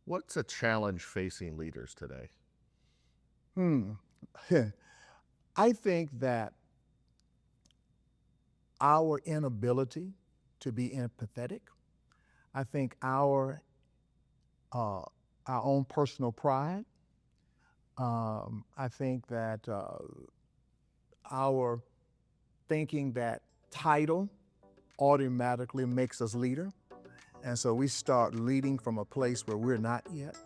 What's a challenge facing leaders today? Hmm. I think that our inability to be empathetic, I think uh, our own personal pride, I think that our thinking that title automatically makes us leader, and so we start leading from a place where we're not yet.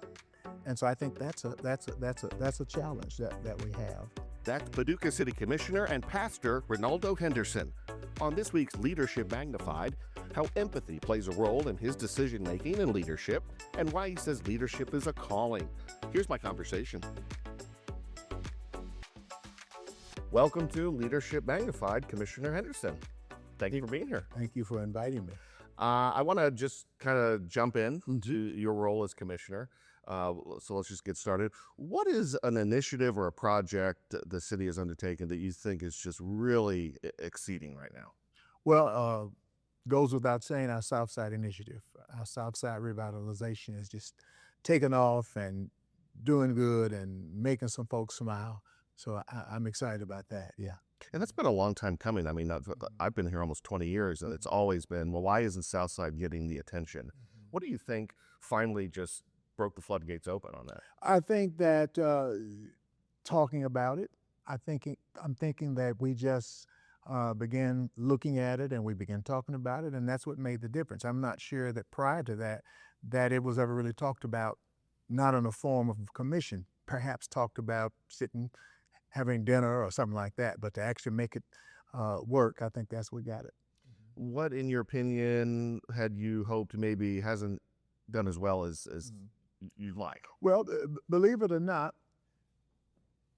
And so I think that's a challenge that we have. That's Paducah City Commissioner and Pastor Raynarldo Henderson. On this week's Leadership Magnified, how empathy plays a role in his decision making and leadership, and why he says leadership is a calling. Here's my conversation. Welcome to Leadership Magnified, Commissioner Henderson. Thank you for being here. Thank you for inviting me. I want to just kind of jump in to your role as commissioner. So let's just get started. What is an initiative or a project the city has undertaken that you think is just really exceeding right now? Well, goes without saying, our Southside initiative, our Southside revitalization is just taking off and doing good and making some folks smile. So I'm excited about that. Yeah. And that's been a long time coming. I mean, I've been here almost 20 years, and it's always been, well, why isn't Southside getting the attention? What do you think finally just broke the floodgates open on that? I think that talking about it, I'm thinking that we just began looking at it and we began talking about it, and that's what made the difference. I'm not sure that prior to that it was ever really talked about, not in a form of commission, perhaps talked about sitting, having dinner or something like that, but to actually make it work, I think that's what got it. What, in your opinion, had you hoped maybe hasn't done as well as you'd like? Well, believe it or not,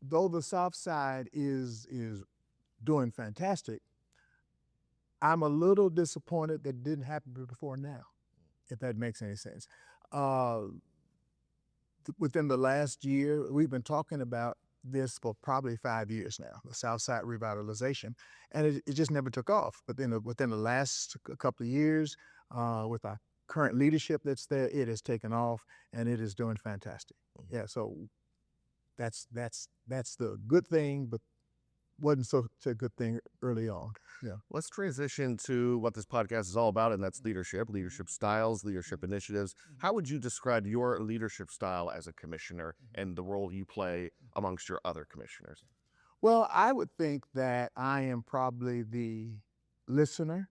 though the South Side is doing fantastic, I'm a little disappointed that it didn't happen before now, if that makes any sense. Uh, Within the last year, we've been talking about this for probably 5 years now, the Southside revitalization, and it just never took off. But then within the last couple of years, with our current leadership that's there, it has taken off and it is doing fantastic. Yeah, so that's the good thing, but wasn't such a good thing early on. Yeah. Let's transition to what this podcast is all about, and that's leadership styles, leadership initiatives. How would you describe your leadership style as a commissioner and the role you play amongst your other commissioners? Well, I would think that I am probably the listener.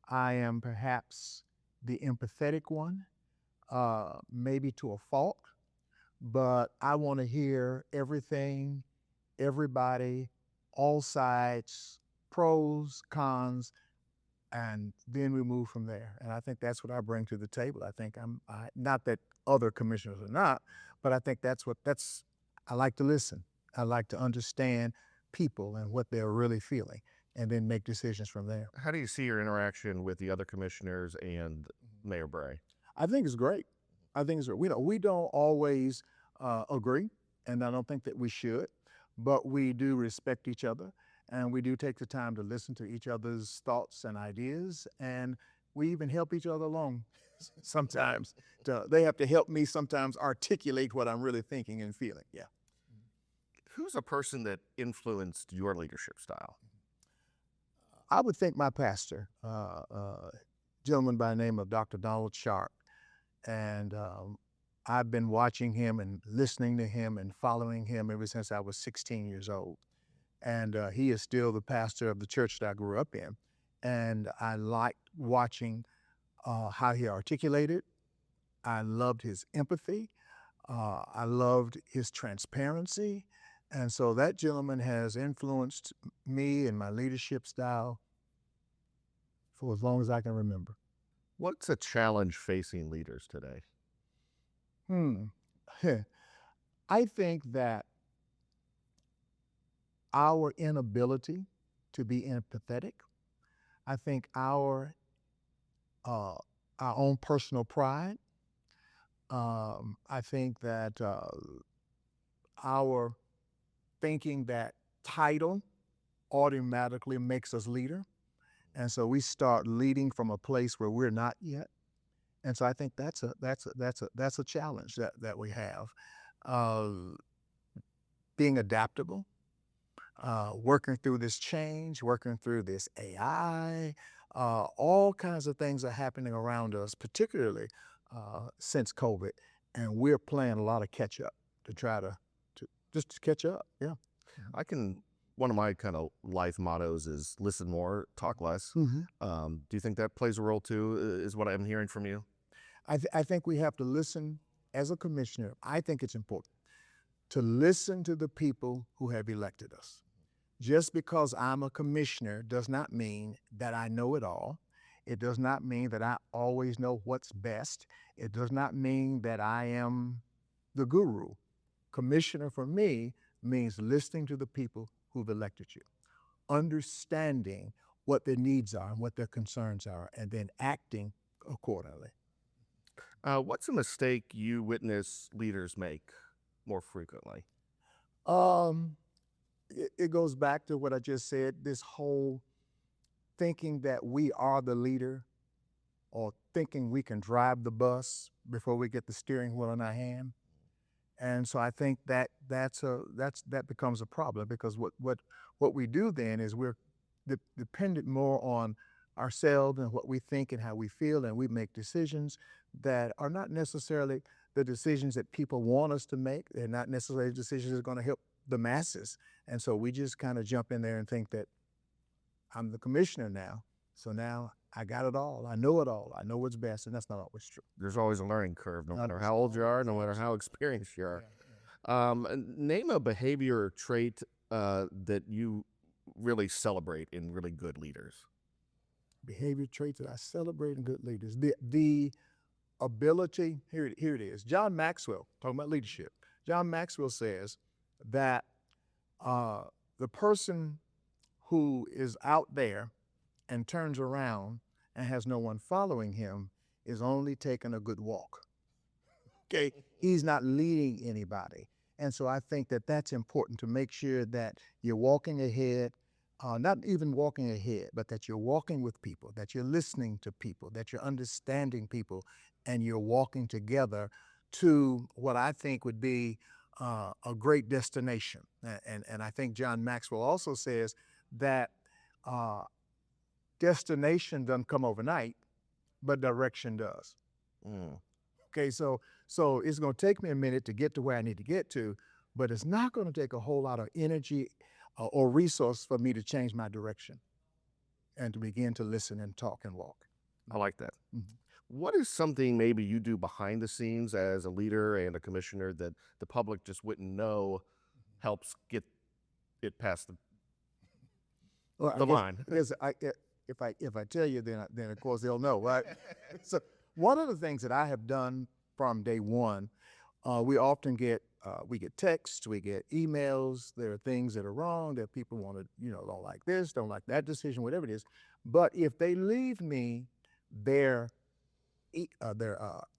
I am perhaps the empathetic one, maybe to a fault, but I want to hear everything, everybody, all sides, pros, cons, and then we move from there. And I think that's what I bring to the table. I think not that other commissioners are not, but I think I like to listen. I like to understand people and what they're really feeling and then make decisions from there. How do you see your interaction with the other commissioners and Mayor Bray? I think it's great. I think it's great. We don't always agree, and I don't think that we should, but we do respect each other, and we do take the time to listen to each other's thoughts and ideas, and we even help each other along sometimes. They have to help me sometimes articulate what I'm really thinking and feeling. Yeah. Who's a person that influenced your leadership style? I would think my pastor, gentleman by the name of Dr. Donald Sharp, and I've been watching him and listening to him and following him ever since I was 16 years old. And he is still the pastor of the church that I grew up in. And I liked watching how he articulated. I loved his empathy. I loved his transparency. And so that gentleman has influenced me and my leadership style for as long as I can remember. What's a challenge facing leaders today? Hmm. I think that our inability to be empathetic, I think our own personal pride, I think that our thinking that title automatically makes us leader. And so we start leading from a place where we're not yet. And so I think that's a challenge that we have. Uh, Being adaptable, working through this change, working through this AI, all kinds of things are happening around us, particularly since COVID, and we're playing a lot of catch up to try to just to catch up. Yeah. I can. One of my kind of life mottos is listen more, talk less. Mhm. Do you think that plays a role too? Is what I'm hearing from you. I think we have to listen as a commissioner. I think it's important to listen to the people who have elected us. Just because I'm a commissioner does not mean that I know it all. It does not mean that I always know what's best. It does not mean that I am the guru. Commissioner for me means listening to the people who've elected you, understanding what their needs are and what their concerns are, and then acting accordingly. What's a mistake you witness leaders make more frequently? Um, it goes back to what I just said, this whole thinking that we are the leader or thinking we can drive the bus before we get the steering wheel in our hand. And so I think that becomes a problem because what we do then is we're dependent more on ourselves and what we think and how we feel, and we make decisions that are not necessarily the decisions that people want us to make. They're not necessarily decisions that are going to help the masses. And so we just kind of jump in there and think that I'm the commissioner now. So now I got it all. I know it all. I know what's best. And that's not always true. There's always a learning curve, no matter There's how old you are, no always matter how experienced you are. Yeah. Name a behavior or trait that you really celebrate in really good leaders. Behavior traits that I celebrate in good leaders. The ability, here it is. John Maxwell, talking about leadership. John Maxwell says that the person who is out there and turns around and has no one following him is only taking a good walk. Okay, he's not leading anybody. And so I think that that's important to make sure that you're walking ahead, not even walking ahead, but that you're walking with people, that you're listening to people, that you're understanding people, and you're walking together to what I think would be a great destination. And I think John Maxwell also says that uh, destination doesn't come overnight, but direction does. Mm. Okay, so it's going to take me a minute to get to where I need to get to, but it's not going to take a whole lot of energy or resource for me to change my direction and to begin to listen and talk and walk. I like that. Mhm. What is something maybe you do behind the scenes as a leader and a commissioner that the public just wouldn't know helps get it past Well, the line? if I tell you, then of course they'll know, right? So one of the things that I have done from day one, we often get we get texts, we get emails. There are things that are wrong that people want to, don't like this, don't like that decision, whatever it is. But if they leave me their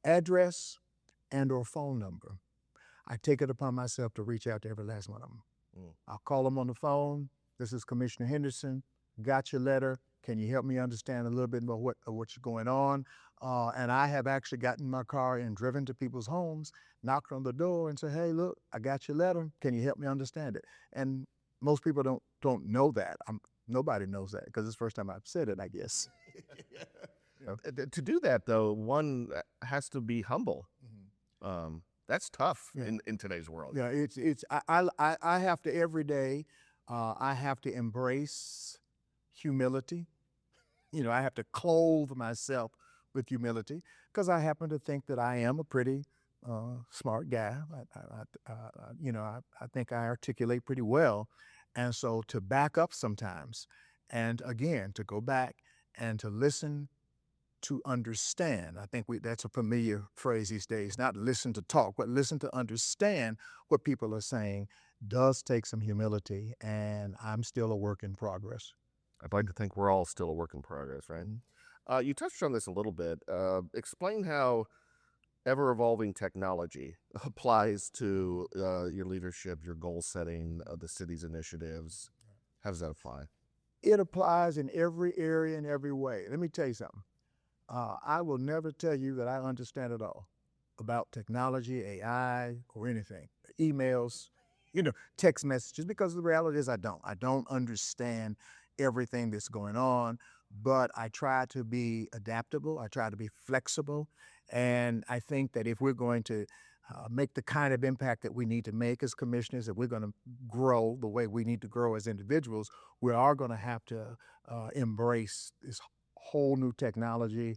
address and or phone number, I take it upon myself to reach out to every last one of them. Mm. I'll call them on the phone. This is Commissioner Henderson. Got your letter. Can you help me understand a little bit more what's going on? And I have actually gotten in my car and driven to people's homes, knocked on the door, and said, "Hey, look, I got your letter. Can you help me understand it?" And most people don't know that. Nobody knows that because it's the first time I've said it, I guess. To do that, though, one has to be humble. That's tough Yeah. in today's world. Yeah, I have to every day. I have to embrace humility. I have to clothe myself with humility because I happen to think that I am a pretty smart guy. I think I articulate pretty well, and so to back up sometimes, and again to go back and to listen to understand. I think that's a familiar phrase these days, not listen to talk, but listen to understand what people are saying does take some humility, and I'm still a work in progress. I'd like to think we're all still a work in progress, right? Mhm. You touched on this a little bit. Explain how ever-evolving technology applies to your leadership, your goal setting, the city's initiatives. How does that apply? It applies in every area, in every way. Let me tell you something. I will never tell you that I understand it all about technology, AI, or anything. Emails, text messages, because the reality is I don't. I don't understand everything that's going on, but I try to be adaptable. I try to be flexible. And I think that if we're going to make the kind of impact that we need to make as commissioners, if we're going to grow the way we need to grow as individuals, we are going to have to embrace this whole new technology,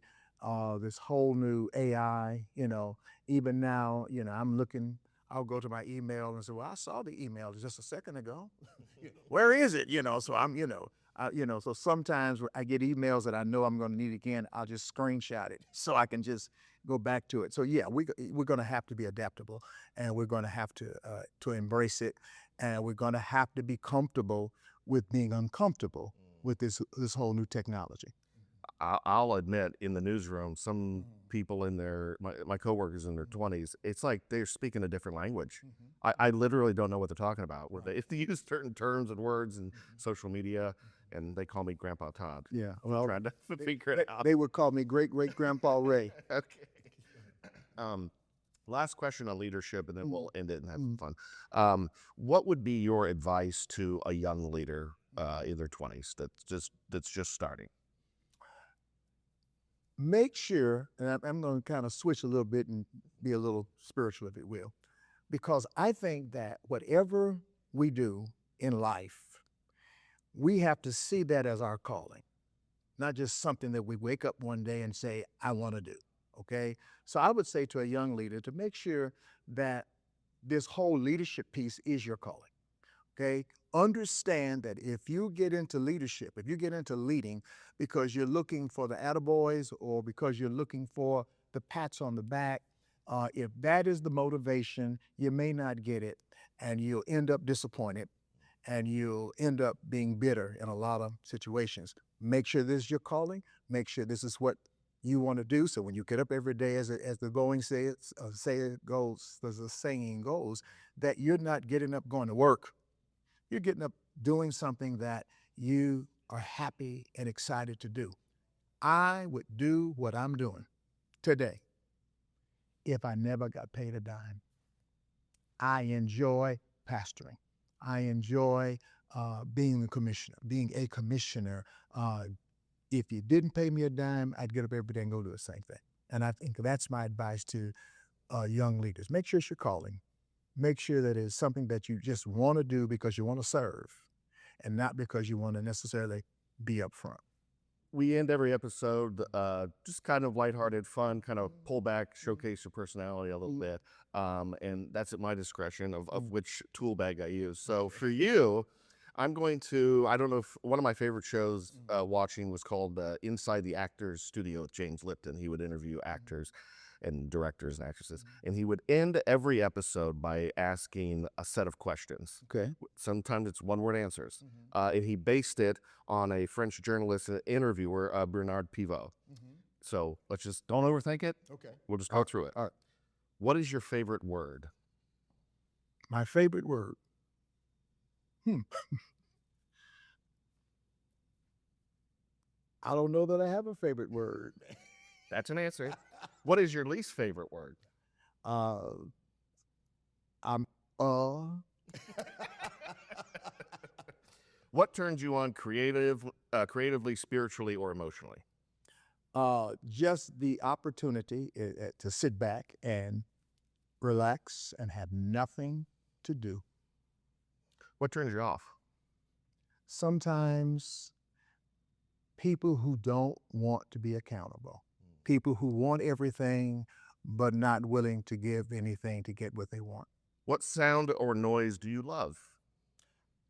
this whole new AI. Even now, I'm looking. I'll go to my email and say, "Well, I saw the email just a second ago. Where is it?" So so sometimes I get emails that I know I'm going to need again. I'll just screenshot it so I can just go back to it. So yeah, we're going to have to be adaptable, and we're going to have to embrace it, and we're going to have to be comfortable with being uncomfortable with this whole new technology. I'll admit, in the newsroom, some people in my coworkers in their 20s, it's like they're speaking a different language. I literally don't know what they're talking about. Where they use certain terms and words in social media, and they call me Grandpa Todd. Yeah, well, Trying to figure it out. they would call me Great Great Grandpa Ray. Okay. Last question on leadership, and then we'll end it and have some fun. What would be your advice to a young leader in their 20s that's just starting? Make sure, and I'm going to kind of switch a little bit and be a little spiritual, if it will, because I think that whatever we do in life, we have to see that as our calling, not just something that we wake up one day and say, I want to do. Okay. So I would say to a young leader to make sure that this whole leadership piece is your calling. Okay. Understand that if you get into leadership, if you get into leading because you're looking for the attaboys or because you're looking for the pats on the back, if that is the motivation, you may not get it, and you'll end up disappointed, and you'll end up being bitter in a lot of situations. Make sure this is your calling. Make sure this is what you want to do. So when you get up every day, as the going says, it goes, as the saying goes, that you're not getting up going to work. You're getting up doing something that you are happy and excited to do. I would do what I'm doing today if I never got paid a dime. I enjoy pastoring. I enjoy being a commissioner. If you didn't pay me a dime, I'd get up every day and go do the same thing. And I think that's my advice to young leaders. Make sure it's your calling. Make sure that it's something that you just want to do because you want to serve and not because you want to necessarily be up front. We end every episode just kind of lighthearted, fun, kind of pull back, showcase your personality a little bit. And that's at my discretion of which tool bag I use. So for you, I'm going to, I don't know if one of my favorite shows watching was called Inside the Actors Studio with James Lipton. He would interview actors and directors and actresses. And he would end every episode by asking a set of questions. Okay. Sometimes it's one-word answers. And he based it on a French journalist and interviewer, Bernard Pivot. So let's just, don't overthink it. Okay. We'll just go through it. All right. What is your favorite word? My favorite word? I don't know that I have a favorite word. That's an answer. What is your least favorite word? What turns you on creatively, spiritually, or emotionally? Just the opportunity to sit back and relax and have nothing to do. What turns you off? Sometimes people who don't want to be accountable, people who want everything but not willing to give anything to get what they want. What sound or noise do you love?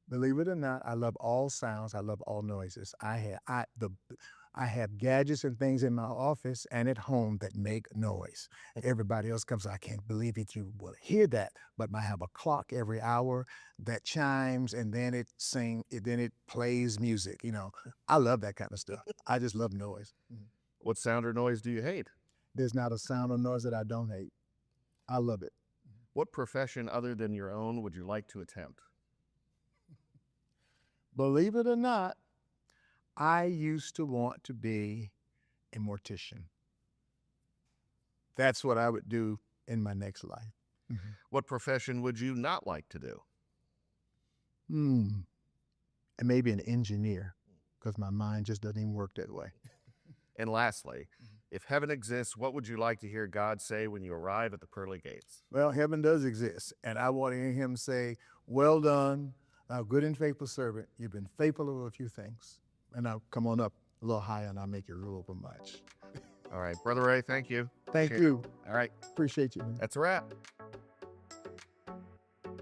Believe it or not, I love all sounds. I love all noises. I have gadgets and things in my office and at home that make noise. Everybody else comes, I can't believe it, you will hear that. But I have a clock every hour that chimes, and then it plays music. I love that kind of stuff. I just love noise. What sound or noise do you hate? There's not a sound or noise that I don't hate. I love it. What profession other than your own would you like to attempt? Believe it or not, I used to want to be a mortician. that's what I would do in my next life. What profession would you not like to do? And maybe an engineer, because my mind just doesn't even work that way. And lastly, if heaven exists, what would you like to hear God say when you arrive at the pearly gates? Well, heaven does exist, and I want to hear him say, "Well done, thou good and faithful servant. You've been faithful over a few things." And I'll come on up a little higher, and I'll make you rule over much. All right, Brother Ray, thank you. Thank you. All right, Appreciate you, man. that's a wrap.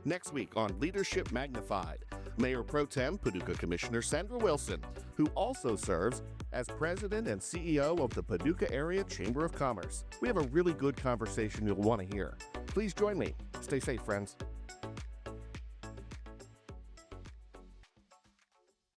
Next week on Leadership Magnified, Mayor Pro Tem Paducah Commissioner Sandra Wilson, who also serves as President and CEO of the Paducah Area Chamber of Commerce. We have a really good conversation you'll want to hear. Please join me. Stay safe, friends.